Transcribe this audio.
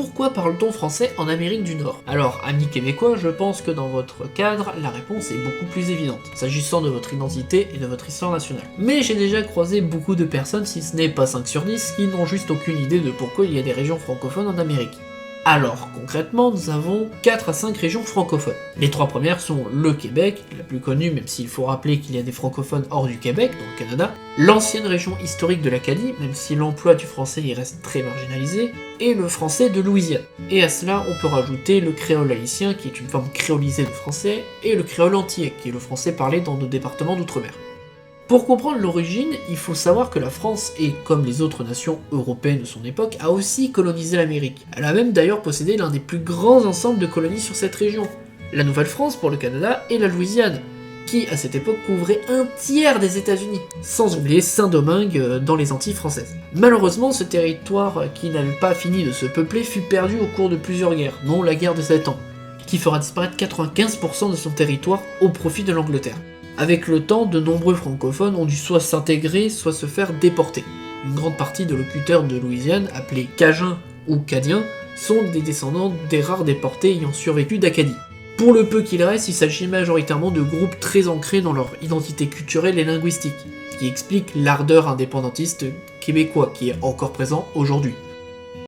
pourquoi parle-t-on français en Amérique du Nord? Alors, amis québécois, je pense que dans votre cadre, la réponse est beaucoup plus évidente, s'agissant de votre identité et de votre histoire nationale. Mais j'ai déjà croisé beaucoup de personnes, si ce n'est pas 5 sur 10, qui n'ont juste aucune idée de pourquoi il y a des régions francophones en Amérique. Alors, concrètement, nous avons 4 à 5 régions francophones. Les 3 premières sont le Québec, la plus connue même s'il faut rappeler qu'il y a des francophones hors du Québec, dans le Canada, l'ancienne région historique de l'Acadie, même si l'emploi du français y reste très marginalisé, et le français de Louisiane. Et à cela, on peut rajouter le créole haïtien, qui est une forme créolisée de français, et le créole antillais, qui est le français parlé dans nos départements d'outre-mer. Pour comprendre l'origine, il faut savoir que la France, et comme les autres nations européennes de son époque, a aussi colonisé l'Amérique. Elle a même d'ailleurs possédé l'un des plus grands ensembles de colonies sur cette région, la Nouvelle-France pour le Canada et la Louisiane, qui à cette époque couvrait un tiers des États-Unis, sans oublier Saint-Domingue dans les Antilles françaises. Malheureusement, ce territoire qui n'avait pas fini de se peupler fut perdu au cours de plusieurs guerres, dont la guerre de 7 ans, qui fera disparaître 95% de son territoire au profit de l'Angleterre. Avec le temps, de nombreux francophones ont dû soit s'intégrer, soit se faire déporter. Une grande partie de locuteurs de Louisiane, appelés Cajuns ou Cadiens, sont des descendants des rares déportés ayant survécu d'Acadie. Pour le peu qu'il reste, il s'agit majoritairement de groupes très ancrés dans leur identité culturelle et linguistique, ce qui explique l'ardeur indépendantiste québécois qui est encore présent aujourd'hui.